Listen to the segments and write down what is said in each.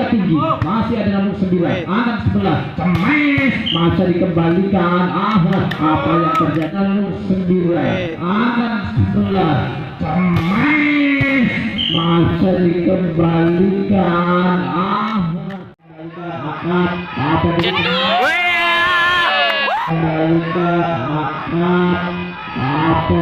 tinggi, masih ada nomor 9, angkat 11, cemes, masa dikembalikan. Apa yang terjadi? Nomor 9, angkat 11, cemes, masa dikembalikan. Angkat, apa kembalikan, angkat, apa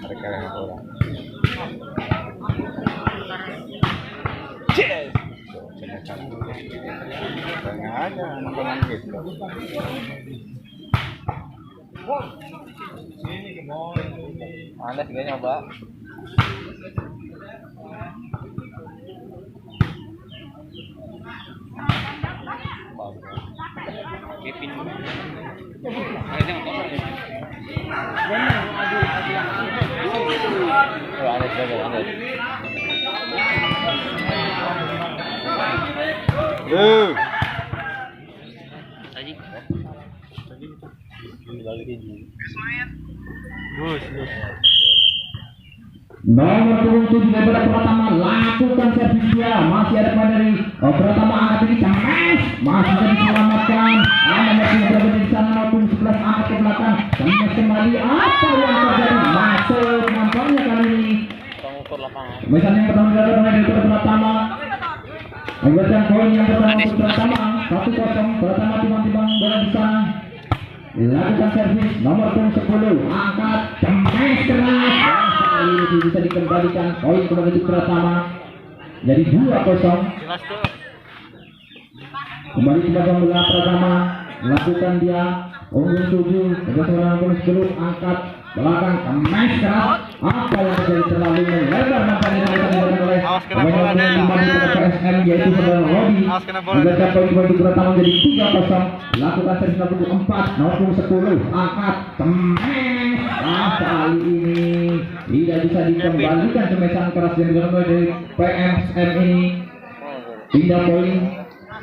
mereka yang orang tengah aja nontonan gitu. Anda juga nyoba. Kevin. Nomor 27 daripada Pratama lakukan servis dia, masih ada pemain dari Pratama angkat ini cemes, masih bisa diselamatkan. Nomor 2 berada di sana, nomor 11 angkat ke belakang, cemes kembali. Apa yang terjadi? Masuk nampaknya kali ini. Misalnya yang pertama dari Pratama memberikan poin yang pertama untuk Pratama 1-0. Pratama timbang-timbang bola di sana. Lakukan servis nomor 10 angkat cemes keras. Ini bisa dikembalikan poin kepada tim Pratama jadi 2-0. Kembali ke babak bola Pratama lakukan dia unggul 7 nomor 10 angkat belakang cemes keras. Apa yang terjadi terlalu melebar nampaknya oleh PSM yaitu saudara Robi. Memberikan poin kepada Pratama jadi 3-0. Lakukan servis nomor 4 nomor 10 angkat cemes. Kali ini tidak bisa dikembalikan cemesan keras yang dilakukan dari PSM ini. Pindah poin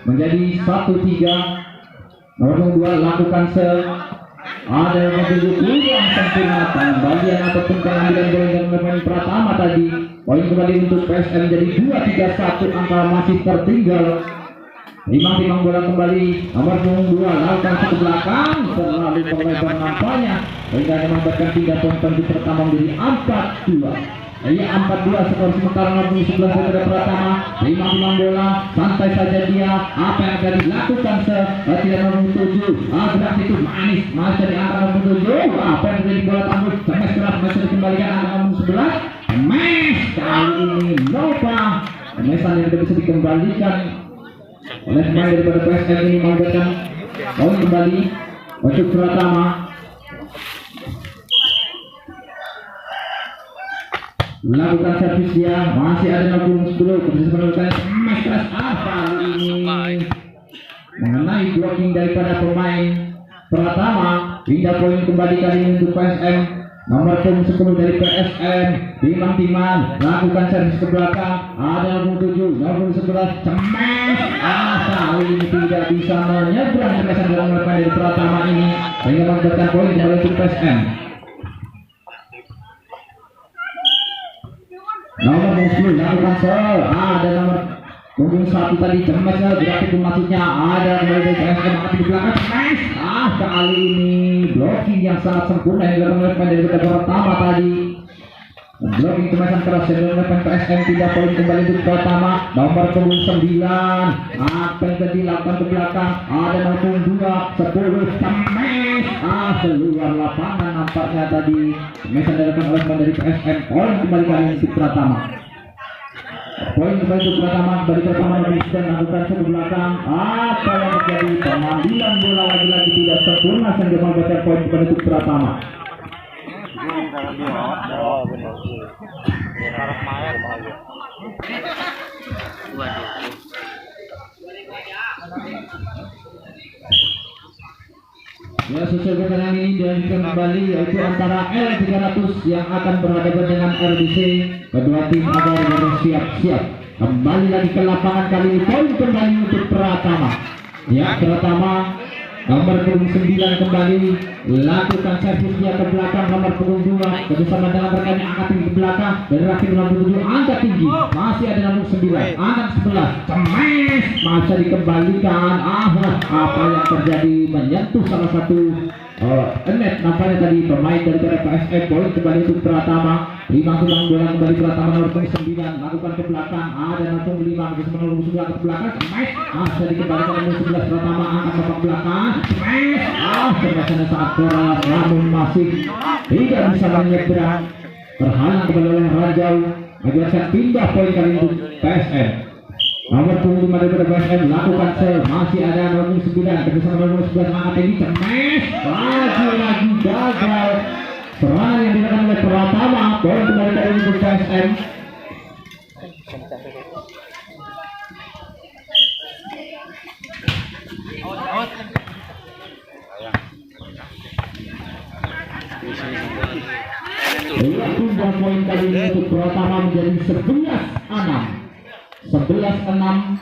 menjadi 1-3. Nomor 2 lakukan sel. Ada yang yang sempurna pembalian ataupun pengambilan bola yang pemain Pratama tadi. Poin kembali untuk PSM jadi 2-3-1, angka masih tertinggal. Timbang bola kembali nomor 2 lakukan ke belakang terlalu melebar nampaknya sehingga memberikan 3 poin di Pratama menjadi 4-2. 4-2 skor sementara nomor 11 daripada Pratama. Timbang bola santai saja dia. Apa yang akan dilakukan tidak nomor 7. Berarti itu manis masih di angka nomor 7. Apa yang terjadi bola tangguh cemes keras masih dikembalikan angka nomor 11. Cemes kali ini Nova. Cemesan yang tidak bisa dikembalikan oleh pemain daripada PSM ini memberikan poin kembali untuk Pratama. Lakukan servis dia, masih ada nomor 10 bisa menurunkan cemes keras. Kali ini mengenai blocking daripada pemain Pratama. Pindah poin kembali kali ini untuk PSM. Nomor 10 dari PSM timbang lakukan servis ke belakang. Ada nomor 7 nomor 11 cemes. Kali ini tidak bisa menyeberang cemesan dalam pemain dari Pratama ini sehingga memberikan poin kembali untuk PSM. Nomor 10 lakukan sel. Ada nomor punggung 1 tadi cemesnya berarti itu maksudnya ada kembali dari PSM angkat di belakang cemes. Kali ini blocking yang sangat sempurna yang dilakukan oleh dari Pratama tadi. Blocking cemesan keras yang dilakukan PSM. Tidak poin kembali untuk Pratama. Nomor 9 apa yang tadi lakukan ke belakang. Ada nomor 2 10 cemes. Keluar lapangan nampaknya tadi. Cemesan dilakukan oleh dari PSM. Poin kembali kali ini untuk Pratama. Poin kembali untuk Pratama. Dari Pratama yang bisa lakukan ke belakang. Apa yang terjadi? Pengambilan bola lagi-lagi tidak sempurna sehingga memberikan poin kepada untuk Pratama. sama Bimo. Oh, benar. Harap main bahagia. Waduh. Ya, sesuai pertandingan ini dilanjutkan kembali yaitu antara L300 yang akan berhadapan dengan RBC. Kedua tim agar bersiap-siap kembali lagi ke lapangan kali ini. Poin kembali untuk Pratama. Ya, Pratama nomor punggung 9 kembali lakukan servisnya ke belakang nomor punggung 2 bersama dengan rekannya angkat tinggi ke belakang dari rakit 67 angkat tinggi masih ada nomor 9 angkat 11 cemes masa dikembalikan apa yang terjadi menyentuh salah satu net nampaknya tadi pemain daripada PSM. Poin kembali untuk Pratama. 5 tulang bola kembali Pratama nomor 9 lakukan ke belakang ada nomor 5 bersama nomor 9 ke belakang cemes masa dikembalikan nomor 11 Pratama angkat ke belakang cemes sebenarnya saat keras namun masih tidak bisa menyeberang terhalang kembali oleh Rajau mengajarkan pindah poin kali untuk PSM. Nomor punggung 5 daripada PSM lakukan sel masih ada nomor 9 bersama nomor 11 angkat tinggi cemes lagi gagal serangan yang dilakukan oleh Pratama. Poin kembali kali untuk PSM. Tunggal poin kali ini untuk Pratama menjadi 11-6.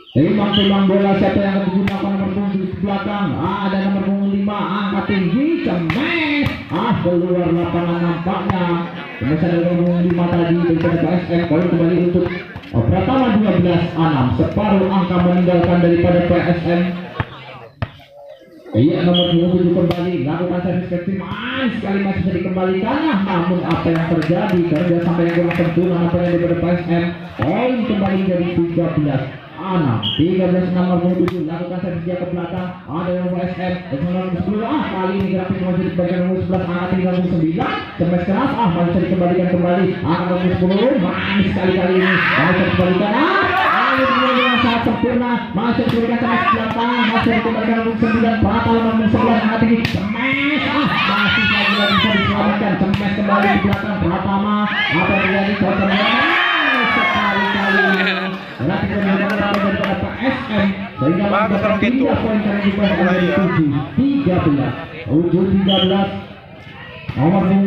Timbang bola siapa yang akan digunakan nomor punggung di belakang ada nomor punggung 5 angkat tinggi cemes keluar lapangan nampaknya pemesan nomor punggung 5 tadi daripada PSM. Poin kembali untuk Pratama 12-6 separuh angka meninggalkan daripada PSM. Iya, nomor 7 kembali lakukan servis ekstrim sekali masih bisa dikembalikan namun apa yang terjadi karena dia sampai yang kurang sempurna apa yang daripada PSM. Poin kembali menjadi 13-6 nomor 7 lakukan servis dia ke belakang ada yang PSM nomor 10 kali ini grafik masih di bagian nomor 11 angkat tinggal nomor 9 cemes keras masih bisa dikembalikan kembali angkat nomor 10 manis sekali kali ini masih dikembalikan dengan sangat sempurna masih dikembalikan cemes belakang masih dikembalikan nomor 9 patah nomor 11 angkat tinggi cemes masih lagi bisa diselamatkan cemes kembali di belakang Pratama apa yang terjadi sekali-kali berarti kemudian daripada PSM sehingga mendapatkan 3 poin kali di PSM 7-13 nomor 5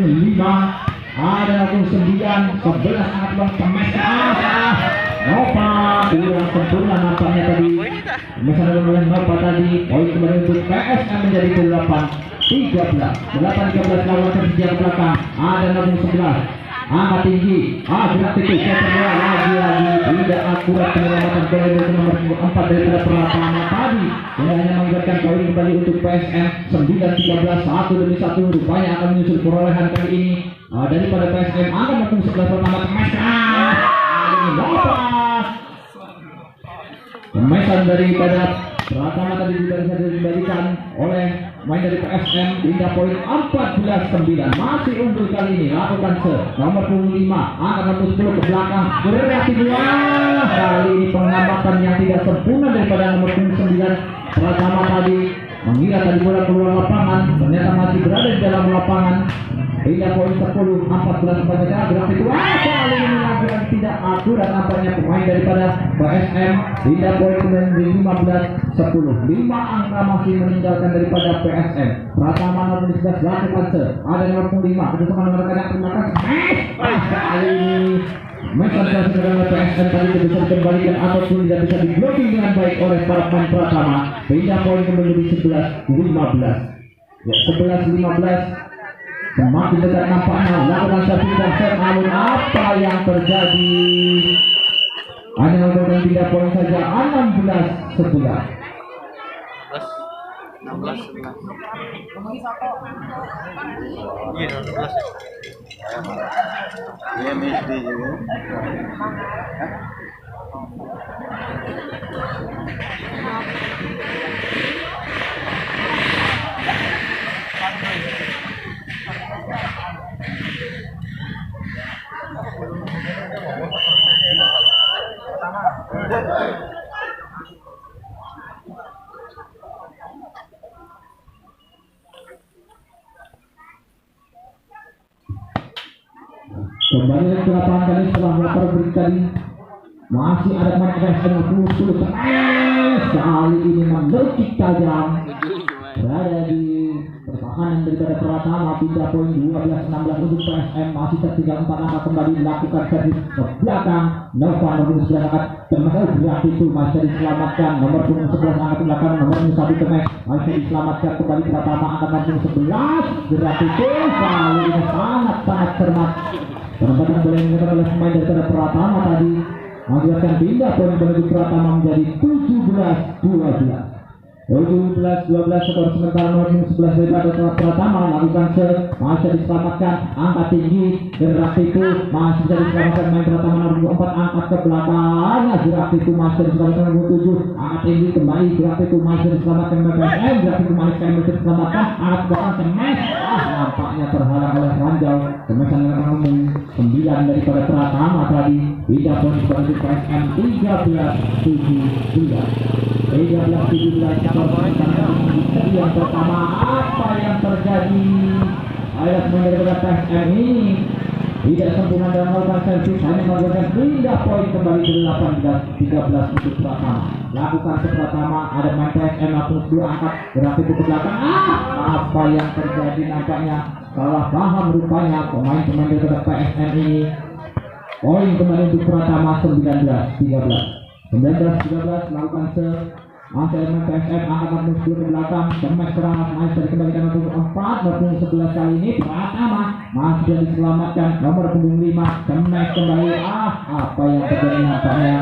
ada nomor 9 11 sangat bang cemes Nova kurang sempurna nampaknya tadi misalnya oleh Nova tadi. Poin kembali untuk PSM menjadi 8-13 lawan tersedia ke belakang ada nomor 11 angkat tinggi gerak titik lagi tidak akurat penyelamatan bola dari nomor 4 daripada Pratama tadi yang hanya menggunakan poin kembali untuk PSM 9-13 1 demi 1 rupanya akan menyusul perolehan kali ini daripada PSM angkat nomor 11 Pratama Pemesan daripada Pratama tadi juga bisa dikembalikan oleh main dari PSM hingga poin 14-9 masih unggul kali ini lakukan nomor 5 angkat nomor 10 ke belakang bereaksi kali ini pengamatan yang tidak sempurna daripada nomor 9 Pratama tadi mengira tadi bola keluar lapangan ternyata masih berada di dalam lapangan hingga poin 10-14 pada grafik kali ini lagi tidak akurat nampaknya pemain daripada PSM hingga poin 15-10 5 angka masih meninggalkan daripada PSM. Pratama nomor 11 lakukan ada nomor 5 bersama nomor rekan termakan kali ini Mesan saudara PSM tadi bisa dikembalikan ataupun tidak bisa diblocking dengan baik oleh para pemain Pratama hingga poin menjadi 11-15 ya 11-15 semakin dekat nampaknya lakukan servis dan set namun apa yang terjadi hanya menggunakan 3 poin saja 16-11 Iya, 16. Iya, MSD juga. Kembali ke lapangan kali setelah lapar tadi. Masih ada pemain PSM 10 kali ini menukik tajam berada di pertahanan daripada Pratama. Pindah poin 12-16 untuk PSM. Masih tertinggal 4 langkah, kembali dilakukan servis ke belakang. Nova nomor 9 angkat termasuk berat itu masih diselamatkan. Nomor 11 angkat ke belakang, nomor 1 kemek masih diselamatkan. Kembali Pratama angkat nomor 11 berat itu kali ini sangat cermat. Penempatan bola yang digunakan oleh pemain daripada Pratama tadi mengakibatkan pindah poin menuju Pratama menjadi 17-12. 17-12 skor sementara. Nomor 11 daripada Pratama lakukan masih diselamatkan, angkat tinggi gerak itu masih bisa diselamatkan main Pratama. Nomor 4 angkat ke belakang, gerak itu masih diselamatkan. Nomor 7 angkat tinggi kembali, gerak itu masih diselamatkan. PSM gerak itu masih diselamatkan, angkat ke belakang kemes, nampaknya terhalang oleh Ranjau. Kemesan yang nomor 9 daripada Pratama tadi tidak pun seperti PSM 13-17. 13-17 yang pertama. Apa yang terjadi? Ayat daripada PSM ini tidak sempurna dalam melakukan servis, hanya melakukan pindah poin kembali ke 18-13 untuk Pratama. Lakukan ke Pratama, ada main PSM langsung 2 angkat gerak itu ke belakang. Apa yang terjadi? Nampaknya salah paham rupanya pemain-pemain daripada PSM ini. Poin kembali untuk Pratama 19-13. 19-13 lakukan masih ada PSM angkat nomor 10 ke belakang, kemas keras masih dikembalikan untuk 4. Nomor 11 kali ini Pratama masih bisa diselamatkan. Nomor 5 kemas kembali. Apa yang terjadi? Nampaknya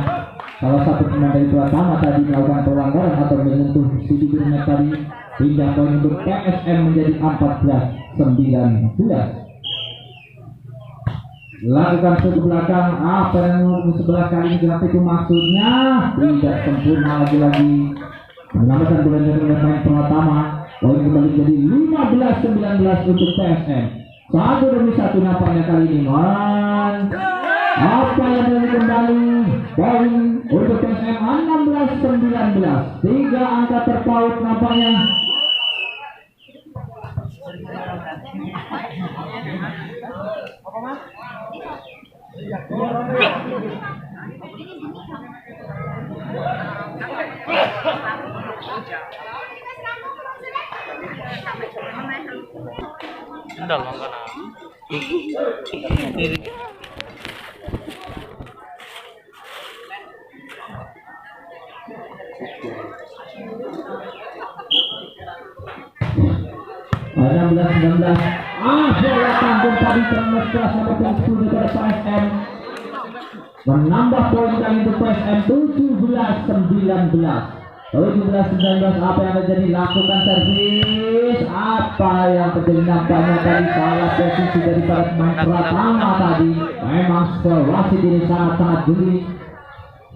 salah satu pemain dari Pratama tadi melakukan pelanggaran atau menyentuh si bibir net tadi. Pindah poin untuk PSM menjadi 14-19. Lakukan ke belakang. Apa yang nomor 11 kali ini gerak itu maksudnya tidak sempurna lagi menambahkan bola dari pemain Pratama. Poin kembali jadi 15-19 untuk PSM. 1-1 nampaknya kali ini man. Apa yang terjadi kembali? Poin untuk PSM 16-19. 3 angka terpaut nampaknya. Dalam kan? Bola tanggung tadi terlepas keras nomor 10 daripada PSM. Menambah poin kali untuk PSM 17-19. 17-19. Apa yang terjadi? Lakukan servis. Apa yang terjadi? Nampaknya tadi salah posisi daripada pemain Pratama tadi. Memang skor wasit ini sangat jeli.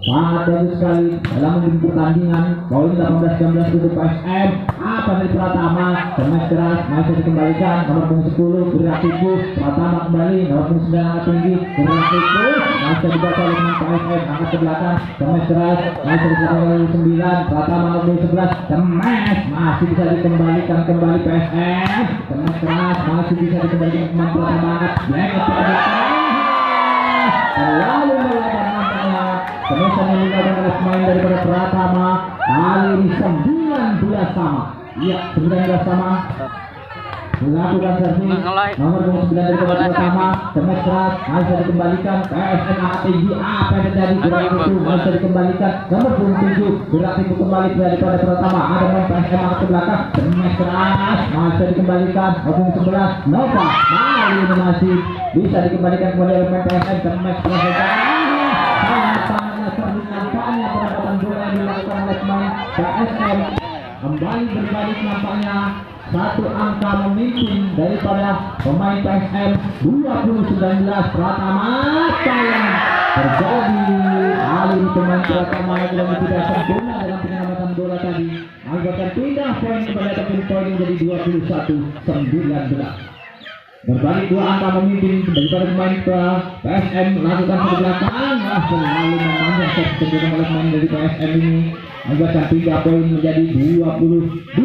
Sangat bagus sekali dalam memimpin pertandingan. Poin 18-19 untuk PSM. Apa dari Pratama? Kemas keras masih dikembalikan. Nomor 10 gerak itu Pratama kembali. Nomor 9 angkat tinggi gerak itu masih dibaca oleh pemain PSM. Angkat ke belakang. Kemas keras masih dikembalikan oleh 9. Pratama nomor 11 kemas masih bisa dikembalikan kembali PSM. Kemas keras masih bisa dikembalikan pemain Pratama. Angkat ke belakang. Lalu melakukan nampaknya kemesan yang dilakukan oleh pemain daripada Pratama. Kali ini 19 sama. Iya, 19 sama. Melakukan servis. Nomor 9 daripada Pratama. Kemas keras masih dikembalikan. PSM angkat tinggi. Apa yang terjadi? Gerak itu masih dikembalikan. Nomor 7 gerak itu kembali daripada Pratama. Ada main PSM angkat ke belakang. Kemas keras masih dikembalikan. Nomor 11 Nova. Kali ini masih bisa dikembalikan kembali oleh PSM. Kemas keras. Nampaknya pendapatan bola yang dilakukan oleh pemain PSM kembali berbalik. Nampaknya 1 angka memimpin daripada pemain PSM 20-19. Pratama. Apa yang terjadi? Kali ini pemain Pratama lagi tidak sempurna dalam penyelamatan bola tadi. Anggapan pindah poin kembali, tapi poin menjadi 21-19. Berbalik 2 angka memimpin daripada pemain ke PSM lakukan ke belakang. Selalu memanjang set oleh pemain dari PSM ini. Membuatkan 3 poin menjadi 20-21.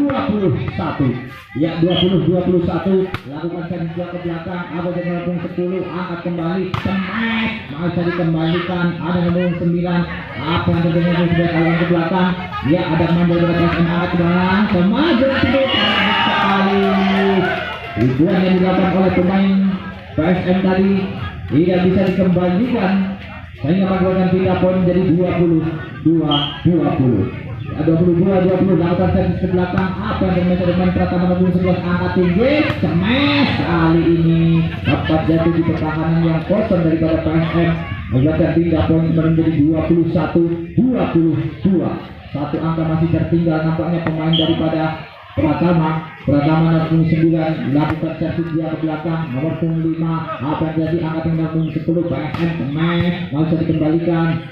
Ya 20-21. Lakukan set ke belakang. Ada nomor 10 angkat kembali. Smash masih dikembalikan. Ada nomor 9. Apa yang terjadi sudah kalian ke belakang. Ya ada pemain dari PSM angkat ke belakang. Smash sekali. Tujuan yang dilakukan oleh pemain PSM tadi tidak bisa dikembalikan sehingga membuatkan 3 poin menjadi 22-20. 22-20 lakukan servis ke belakang. Apa yang terjadi dengan Pratama nomor 11 angkat tinggi. Smash kali ini dapat jatuh di pertahanan yang kosong daripada PSM membuatkan 3 poin menjadi 21-22. 1 angka masih tertinggal nampaknya pemain daripada Pratama nomor 9 lakukan servis dia ke belakang. Nomor 5 apa yang jadi angkat nomor 10 PSM smash mau bisa dikembalikan.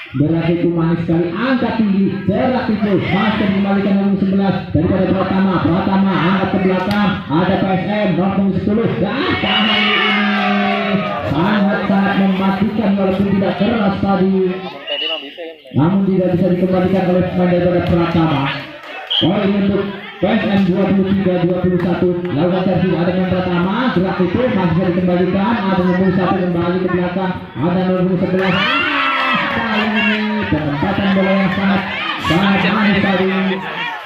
Berat itu manis sekali angkat tinggi berat itu masih dikembalikan nomor 11 daripada Pratama angkat ke belakang. Ada PSM nomor 10 dan kali ini sangat mematikan walaupun tidak keras tadi, namun tidak bisa dikembalikan oleh pemain daripada Pratama. Poin untuk PSM 23-21. Lakukan servis ada yang pertama gerak itu masih bisa dikembalikan. Ada nomor 1 kembali ke belakang. Ada nomor 11. Kali ini penempatan bola yang sangat manis tadi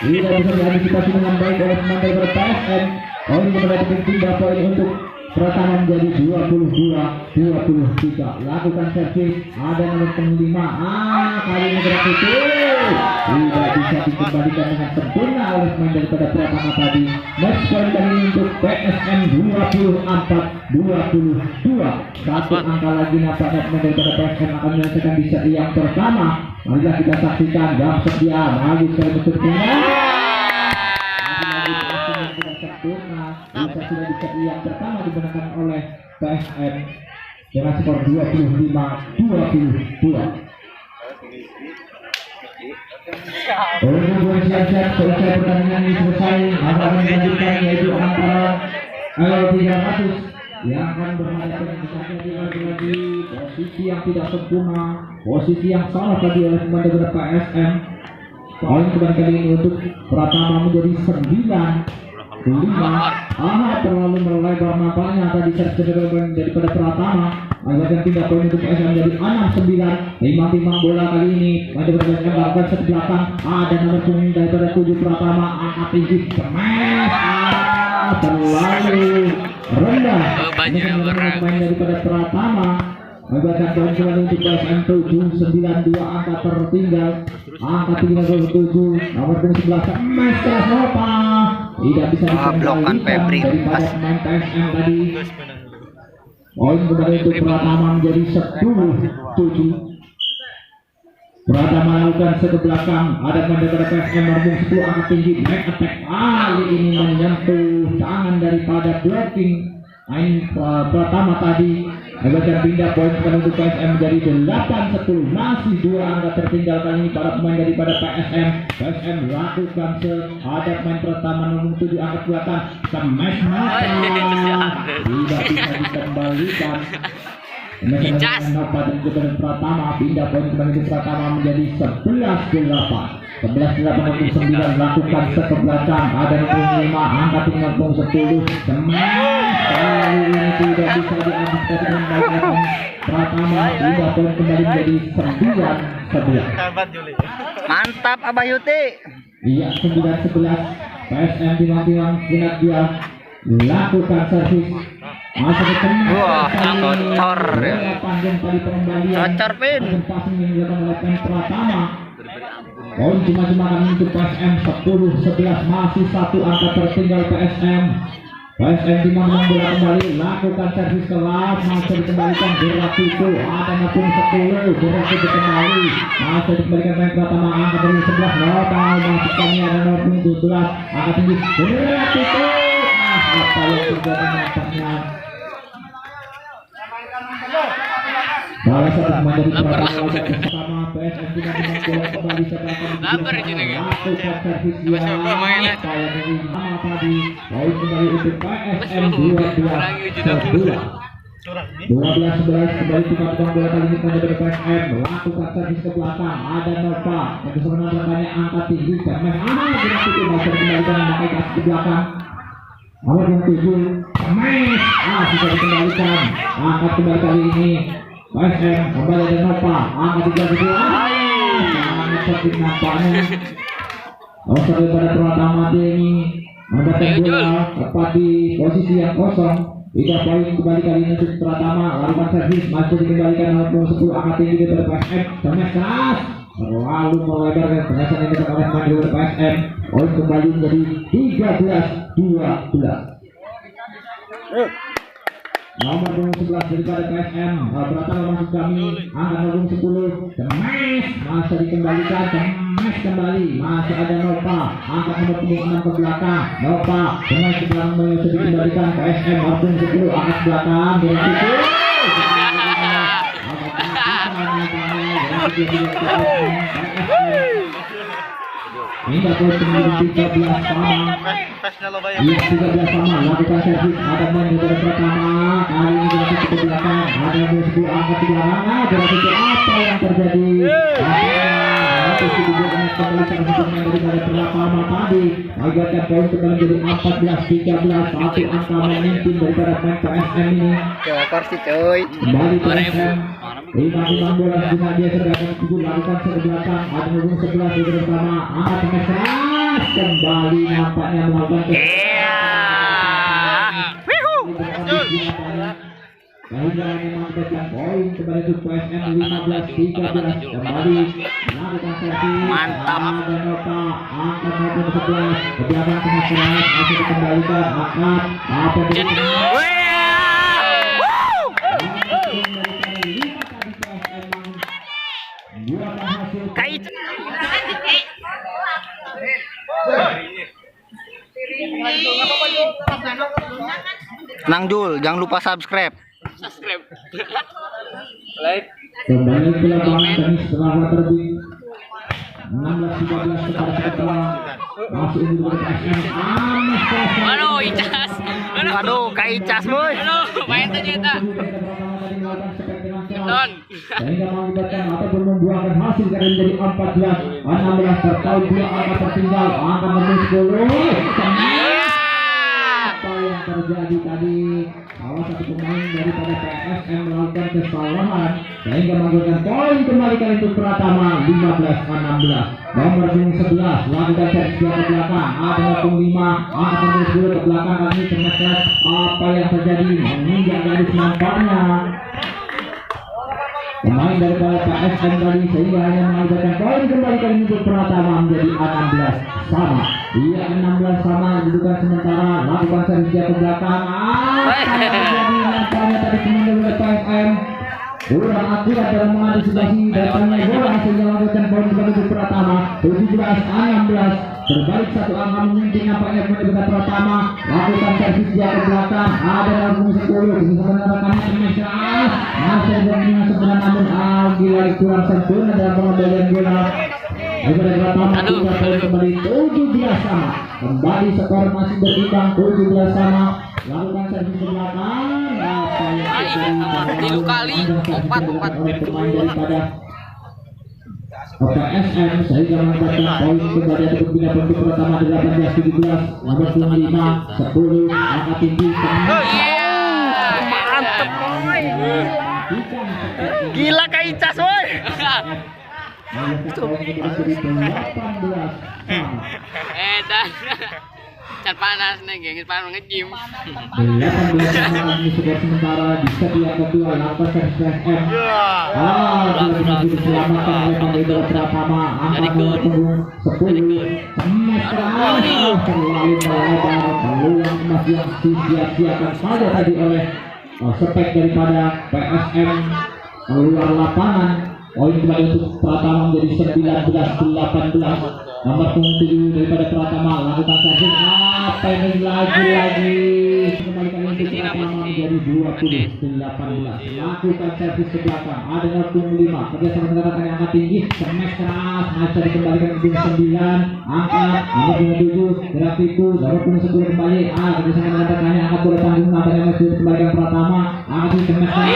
tidak bisa diantisipasi dengan baik oleh pemain daripada PSM. Poin kepada 3 poin untuk Pratama menjadi 22-23. Lakukan servis ada nomor 5. Kali ini gerak itu tidak bisa dikembalikan dengan sempurna oleh pemain daripada Pratama tadi. Match point kali ini untuk PSM 24-22. 1 angka lagi nampaknya pemain daripada PSM akan menyelesaikan di seri yang pertama. Marilah kita saksikan gap setia lagi sekali berikutnya. Tidak sempurna bisa sudah di seri yang pertama dimenangkan oleh PSM dengan skor 25-22. Siap-siap selesai pertandingan ini selesai akan dilanjutkan yaitu antara L300 yang akan berhadapan lagi posisi yang tidak sempurna, posisi yang salah tadi oleh pemain dari PSM. Poin kali ini untuk Pratama menjadi 9-5. Terlalu melebar nampaknya tadi servis daripada Pratama. Agaknya 3 poin untuk PSM menjadi 6-9. Timbang bola kali ini masih berjalan melakukan set belakang. Ada nomor 9 daripada 7 Pratama angkat tinggi smash. Terlalu rendah. Main daripada Pratama. Agaknya poin kembali untuk PSM 7-9. 2 angka tertinggal. Angka 37 nomor 11 smash keras Nova. Tidak bisa dikembalikan daripada pemain PSM tadi. Poin kembali untuk Pratama menjadi 10-7. Pratama lakukan ke belakang. Ada pemain daripada PSM nomor 10 angkat tinggi back attack kali ini menyentuh tangan daripada blocking main Pratama tadi. Agaknya pindah poin untuk PSM menjadi 8-10. Masih 2 angka tertinggal kali ini para pemain daripada PSM. PSM lakukan ada pemain pertama nomor 7 angkat belakang smash mata tidak bisa dikembalikan. Nova dan juga Pratama pindah poin kembali ke Pratama menjadi 11-8. 11-8 untuk 9 lakukan set ke belakang. Ada nomor 5 angkat nomor 10 smash kali ini tidak bisa diantisipasi dengan baik. Pratama pindah poin kembali menjadi 9-11. Mantap Abah Yuti. Iya 9-11. PSM timbang-timbang sinak dia lakukan servis masuk ke tengah. Wah, kotor ya. Panjang tadi pengembalian. Kotor pin. Passing yang dilakukan oleh Pratama. Poin cuma kali untuk PSM 10-11. Masih 1 angka tertinggal PSM. PSM timbang bola kembali lakukan servis kelas masih dikembalikan gerak itu ada napung 10 gerak itu kembali masih dikembalikan main Pratama angka dari 11 Nova masukkannya ada nomor 17 angka tinggi gerak itu apa yang terjadi nampaknya Bola sepak menjadi pertama PSM tidak bola kembali setelah Lapar jenenge. lakukan servis Coba coba mainnya. saya dari nama tadi poin kembali untuk PSM 12-11 kembali kita pegang bola kali ini pada PSM melakukan servis ke belakang ada Nova yang sebenarnya rekannya angkat tinggi dan tidak itu masih dikembalikan memakai kaki ke belakang nomor yang 7 Mes bisa dikembalikan angkat kembali kali ini PSM kembali ada Nova angkat 3 sangat penting nampaknya Oscar pada Pratama ini mendapatkan bola tepat di posisi yang kosong. Tidak poin kembali kali ini untuk Pratama lakukan servis masih dikembalikan nomor 10 angkat tinggi dari PSM sangat keras terlalu melebarkan pengasan yang dilakukan oleh pemain dari PSM poin kembali menjadi 13-12 nomor 11 daripada PSM Pratama masuk kami angkat nomor 10 Cemes masih dikembalikan Cemes kembali masih ada Nova angkat nomor 6 ke belakang Nova Cemes ke belakang masih dikembalikan PSM nomor 10 angkat belakang dengan hingga poin kembali 13 sama. Iya 13 sama. Lakukan servis ada main dari Pratama. Kali ini berarti ke belakang. Ada musuh angkat ke belakang. Berarti apa yang terjadi? Itu juga kembali servis dari Pratama tadi. Agarkan poin kembali jadi 14-13. Satu angka memimpin daripada pemain PSM ini. Korsi coy. Kembali PSM. Lima bola cuma dia sedang tujuh lakukan ke belakang ada nomor 11 di bersama angkat keras kembali nampaknya melakukan sehingga memang poin kembali untuk PSM 15-13 kembali melakukan servis mantap ada Nota angkat nomor 11 ke belakang keras masih dikembalikan angkat apa kait Nang Jul, jangan lupa subscribe. Like. Kembali ke lapangan tenis setelah terbit 16-13 setelah masih unggul PSM. Aduh, Icas. Aduh, Kak Icas, boy. Aduh, main ternyata. Don. Sehingga mengakibatkan ataupun membuahkan hasil dari menjadi 14-16 terkait dua angka tertinggal angka nomor 10. Apa yang terjadi tadi? Salah satu pemain daripada PSM melakukan kesalahan sehingga mengakibatkan poin kembali kali untuk Pratama 15-16. Nomor 11 lakukan servis ke belakang ada nomor 5 angka nomor 10 ke belakang kali ini ternyata apa yang terjadi menginjak garis nampaknya pemain daripada PSM tadi sehingga hanya mengakibatkan poin kembali kali untuk Pratama menjadi 16 sama. Iya 16 sama kedudukan sementara lakukan servis ke belakang. Apa yang terjadi nampaknya tadi pemain dari PSM kurang akurat dalam mengantisipasi datangnya bola sehingga mengakibatkan poin kembali untuk Pratama 17-16. Berbalik satu angka memimpin nampaknya pemain Pratama lakukan servis ke belakang ada nomor 10 sebenarnya rekannya Mesra masih dengan sebenarnya namun lagi kurang sempurna dalam pengendalian bola. Pratama kembali 17 sama kembali skor masih berimbang 17 sama lakukan servis ke belakang apa yang terjadi kali 4 pemain daripada PSM sehingga mendapatkan poin kembali untuk pindah untuk Pratama 18-17 nomor 5 10 angka tinggi mantep boy. Gila Kak Icas boy. Edan. Can panas nih, geng panas nge-gym. 18 sama ini sudah sementara di setiap kedua lakukan servis PSM. Sudah diselamatkan oleh pemain Pratama angka nomor 10 terlalu melebar peluang emas yang disia-siakan saja tadi oleh spek daripada PSM keluar lapangan Poin kembali untuk Pratama menjadi 19-18. Nomor 7 daripada Pratama lakukan servis. Apa ini lagi kembalikan untuk Pratama menjadi 20-18. Lakukan servis ke belakang. Ada nomor 5 kerjasama dengan yang angkat tinggi. Smash keras masih dikembalikan ke 9. Angkat nomor 7 gerak itu nomor 10 kembali. Kerjasama dengan yang angkat bola panggung. Apa yang masih dikembalikan Pratama. Angkat di smash keras.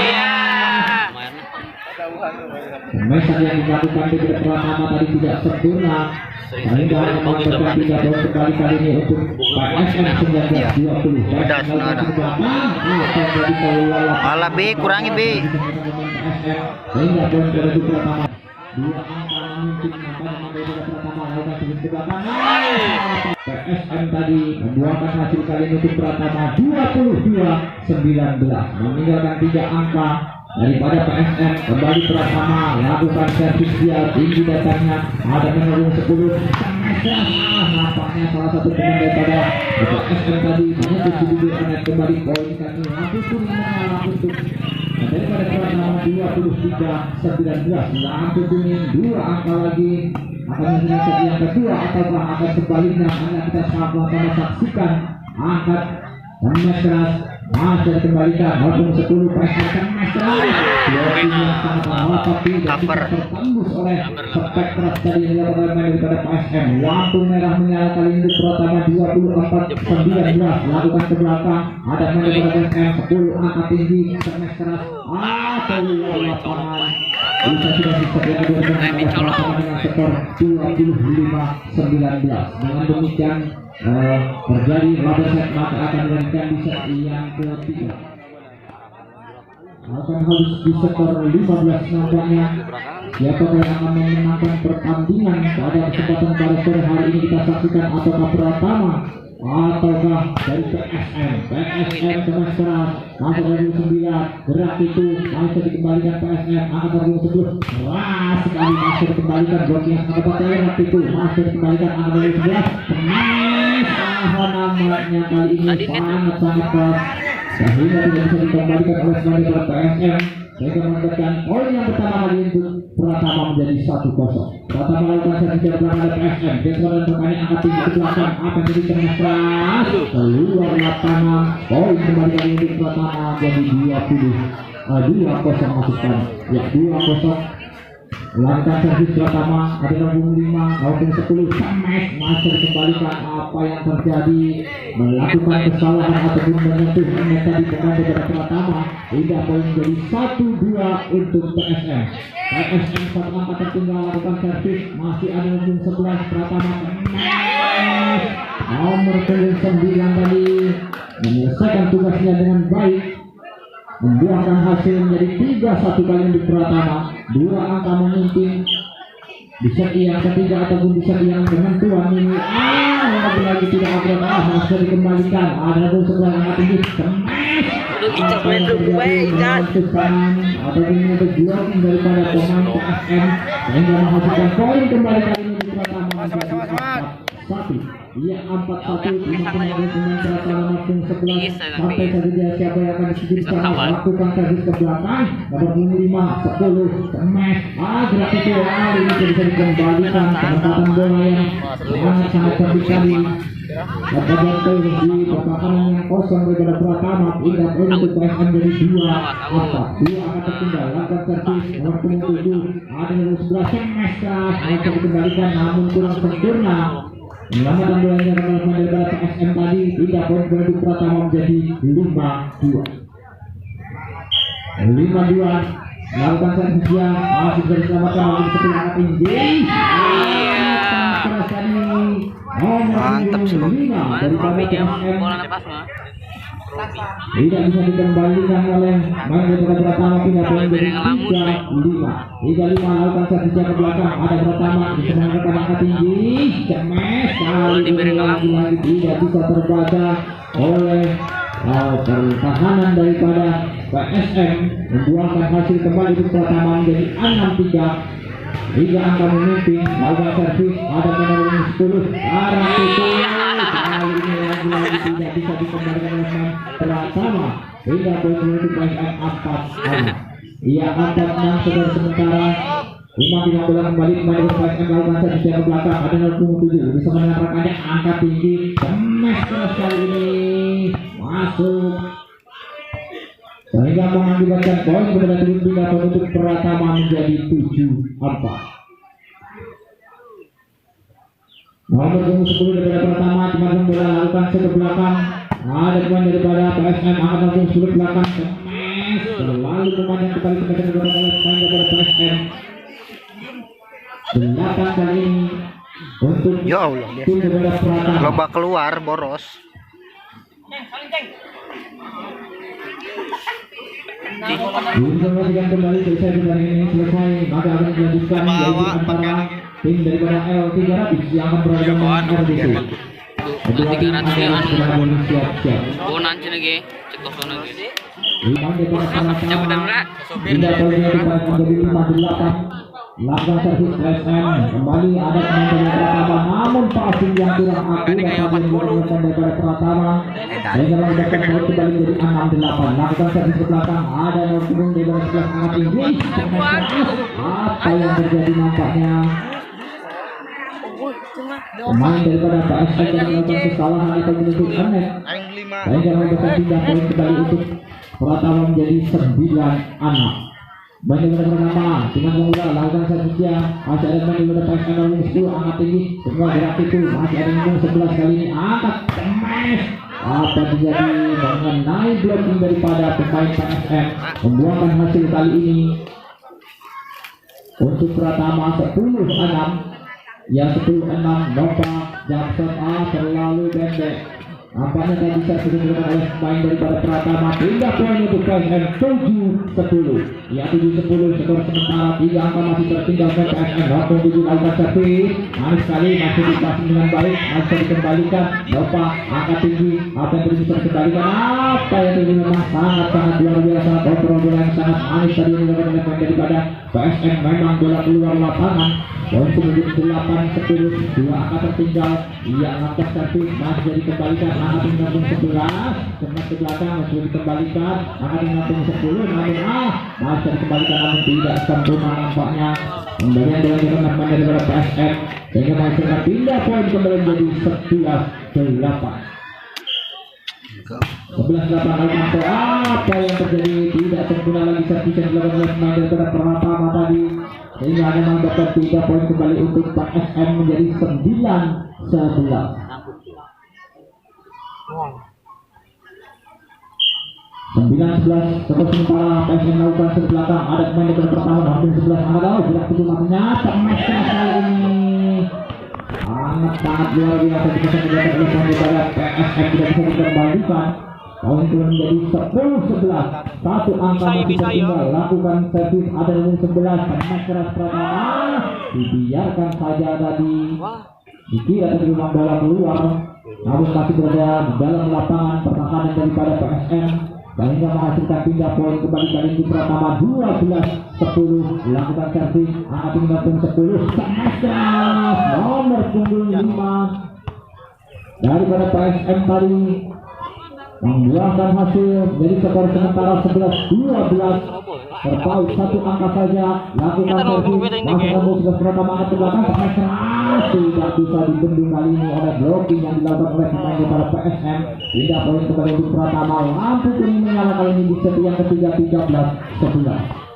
Mesan yang dilakukan di Pratama tadi tidak sempurna sehingga mengakibatkan 3 poin kembali kali ini untuk PSM 19-20. Malah B, kurangi B. Sehingga poin dari Pratama 2 angka mungkin memberikan Pratama lakukan sedikit ke belakang. PSM tadi membuahkan hasil kali ini untuk Pratama 22-19 meninggalkan 3 angka daripada PSM. Kembali Pratama lakukan servis dia tinggi datangnya ada menurun 10. Nampaknya salah satu pemain daripada PSM tadi menutup di bibir net. Kembali poin kami lampu kuning mengalah untuk daripada Pratama 23-19. Lampu kuning 2 angka lagi akan menyelesaikan yang kedua ataukah akan sebaliknya. Hanya kita sama-sama saksikan. Angkat smash keras masih dikembalikan nomor 10 PSM smash keras. Dua tim yang sangat lama tapi tidak bisa tertembus oleh spek keras tadi yang dilakukan daripada PSM. Lampu merah menyala kali ini Pratama 24-19. Lakukan ke belakang ada main daripada PSM 10 angkat tinggi smash keras keluar lapangan. Bisa sudah disediakan dengan skor 25-19. Dengan demikian terjadi rubber set maka akan dilanjutkan di set yang ketiga. Akan harus di skor 15 nampaknya. Siapa yang akan memenangkan pertandingan pada kesempatan pada sore hari ini kita saksikan apakah Pratama ataukah dari PSM. PSM kemas keras masuk dari 9 gerak itu masih dikembalikan PSM angkat dari 10 keras sekali masih dikembalikan bloknya angkat dari itu masih dikembalikan angkat dari 11 namanya kali ini sangat keras sehingga tidak bisa dikembalikan oleh sebagai PSM sehingga menentukan poin yang pertama kali untuk Pratama menjadi 1-0. Pratama melakukan servis dari belakang PSM. Desmond bermain angkat tinggi ke belakang apa yang jadi tengah keras keluar lapangan. Poin kembali kali untuk Pratama jadi 2-0 masukkan ya 2-0. Langkah servis Pratama ada nomor 5 nomor 10 smash masih dikembalikan. Apa yang terjadi melakukan kesalahan ataupun menyentuh net tadi pemain daripada Pratama hingga poin menjadi 1-2 untuk PSM. PSM satu angka tertinggal lakukan servis masih ada nomor 11 Pratama smash nomor 9 tadi menyelesaikan tugasnya dengan baik membuahkan hasil menjadi 3-1 kali untuk Pratama. 2 angka memimpin di set yang ketiga ataupun di set yang penentuan ini. Lagi tidak akurat masih dikembalikan ada pun sebelah angka tinggi smash ada ini berjuang daripada pemain PSM sehingga menghasilkan poin kembali kali ini di Pratama 1. Iya 4-1 pemain Pratama langsung 11 sampai saja siapa yang akan disebutkan lakukan servis ke belakang nomor 5 10 smash gerak itu ini bisa dikembalikan penempatan bola yang sangat cantik sekali. Bagian di belakang yang kosong daripada Pratama hingga poin untuk PSM dari 2 akan tertinggal. Lakukan servis nomor 7 ada nomor 11 smash keras masih dikembalikan namun kurang sempurna. Menyelamatkan bolanya daripada PSM tadi hingga poin untuk Pratama menjadi 5-2. Lakukan servis dia masih bisa diselamatkan oleh 10 angka tinggi. Mantap sih daripada PSM tidak bisa dikembalikan oleh main daripada Pratama hingga poin menjadi 3-5 lakukan servis ke belakang ada Pratama diselamatkan angka tinggi smash kali ini lagi-lagi tidak bisa terbaca oleh pertahanan daripada PSM membuahkan hasil kembali untuk Pratama menjadi 6-3 hingga angka memimpin. Lakukan servis ada nomor 10 arah itu kali ini lagi-lagi tidak bisa dikembalikan oleh Pratama hingga poin untuk PSM 4-6. Ia 4-6 sementara 5 bola kembali kembali ke PSM lakukan satu ke belakang ada 0.7 bisa menariknya angka tinggi smash keras kali ini masuk sehingga mengakibatkan poin kepada tim Pindah untuk Pratama menjadi 7-4. Nomor 10 daripada Pratama cuma bola lakukan ke belakang ada pemain daripada PSM angkat langsung sulit belakang smash selalu pemain yang kembali ke pemain daripada PSM belakang kali ini untuk Ya Allah, tim daripada Pratama loba keluar boros. Informasikan kembali selesai hari ini selesai maka akan dilanjutkan yaitu antara tim daripada L300 yang akan berada di RBC. Kedua tim ada yang sudah boleh siap-siap. Nanti lagi, cek kosong lagi. Lima daripada Pratama tidak boleh menjadi 5-8. Lakukan servis PSM kembali ada pemain dari Pratama namun passing yang kurang akurat yang dilakukan daripada Pratama sehingga mendapatkan poin kembali menjadi 6-8. Lakukan servis ke belakang ada turun daripada sebelah sangat tinggi apa yang terjadi nampaknya pemain daripada PSM yang melakukan kesalahan atau menuntut aneh sehingga mendapatkan pindah poin kembali untuk Pratama menjadi 9-6. Banyak Pratama dengan mengulang lakukan servisnya masih ada pemain daripada PSM nomor 10 angkat tinggi semua gerak itu masih ada nomor 11 kali ini angkat smash apa terjadi mengenai blocking daripada pemain PSM membuahkan hasil kali ini untuk Pratama 10-6 ya 10-6 Nova Jackson A terlalu pendek nampaknya tak bisa digunakan oleh pemain daripada Pratama pindah poin untuk PSM 7-10 ya 7-10 skor sementara 3 angka masih tertinggal ke PSM waktu 7 lakukan servis manis sekali masih dipasang dengan baik masih dikembalikan Nova angka tinggi apa yang bisa dikembalikan apa yang terjadi memang sangat luar biasa kontrol bola yang sangat manis tadi yang dilakukan oleh pemain daripada PSM memang bola keluar lapangan poin kemudian 8-10 2 angka tertinggal ia angkat servis masih jadi kembalikan angka tinggal 11 sempat ke belakang masih dikembalikan angka tinggal 10 namun masih dikembalikan namun tidak sempurna nampaknya pemberian bola yang pemain daripada PSM sehingga masih pindah poin kembali menjadi 11-8 atau apa yang terjadi tidak sempurna lagi servis yang dilakukan oleh pemain daripada Pratama tadi sehingga hanya mendapatkan 3 poin kembali untuk PSM menjadi 9-11. 9-11 terus sementara PSM melakukan ke belakang ada pemain daripada Pratama hampir 11 angka tahu tidak betul makanya smash kali ini sangat luar biasa bisa mendapat oleh pemain daripada PSM tidak bisa dikembalikan poin turun menjadi 10-11 satu angka masih tertinggal lakukan servis ada nomor 11 smash keras Pratama dibiarkan saja tadi dikira tadi memang bola keluar namun masih berada di dalam lapangan pertahanan daripada PSM sehingga menghasilkan pindah poin kembali kali ini Pratama 12-10 lakukan servis angka tinggal 10 smash nomor punggung 5 daripada PSM tadi membuahkan hasil jadi skor sementara 11-12 terpaut 1 angka saja lakukan servis masuk ke sebelah Pratama ke belakang tidak bisa dibendung kali ini oleh blocking yang dilakukan oleh pemain daripada PSM tidak poin kembali untuk Pratama lampu kuning menyala kali ini di set yang ketiga 13-11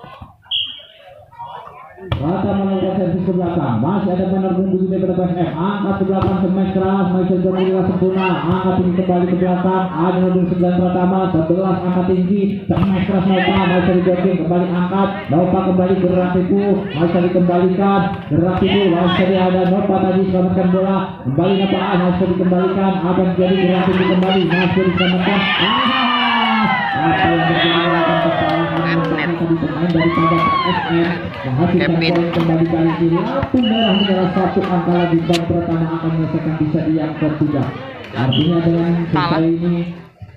Pratama melakukan servis ke belakang masih ada benar bunyi daripada PSM angkat ke belakang smash keras masih jauh sempurna angkat tinggi kembali ke belakang ada nomor 9 Pratama 11 angkat tinggi smash keras Nova masih di kembali angkat Nova kembali gerak itu masih dikembalikan gerak itu masih ada Nova tadi selamatkan bola kembali Nova masih dikembalikan akan jadi gerak itu kembali masih diselamatkan apa yang terjadi akan kesalahan tadi pemain daripada PSM menghasilkan poin kembali kali ini lampu merah menyala 1 angka lagi dan Pratama akan menyelesaikan bisa di yang ketiga artinya dengan selesai ini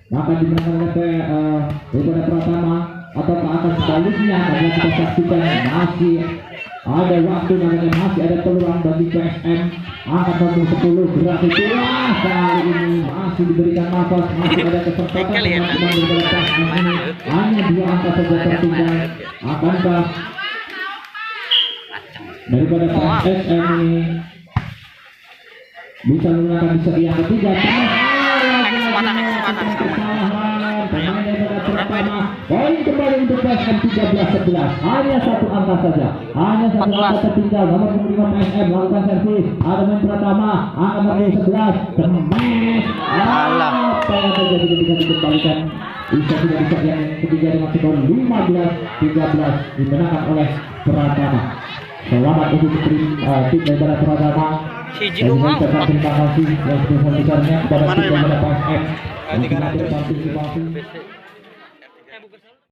maka dimenangkan oleh daripada Pratama ataukah akan sebaliknya karena kita saksikan masih ada waktu namanya masih ada peluang bagi PSM angkat nomor 10 gerak itu kali ini masih diberikan nafas masih ada kesempatan daripada PSM ini hanya 2 angka saja tertinggal akankah daripada PSM ini bisa menggunakan set yang ketiga. Kesempatan. Poin kembali untuk PSM 13-11. Hanya satu angka saja. Hanya satu angka tertinggal. Nomor 5 PSM melakukan servis. Ada main Pratama. Angka nomor 11. Kemes. Apa yang terjadi ketika dikembalikan? Bisa tidak bisa yang ketiga dengan skor 15-13 dimenangkan oleh Pratama. Selamat untuk tim daripada Pratama. Terima kasih yang sebesar-besarnya kepada tim daripada PSM yang partisipasi.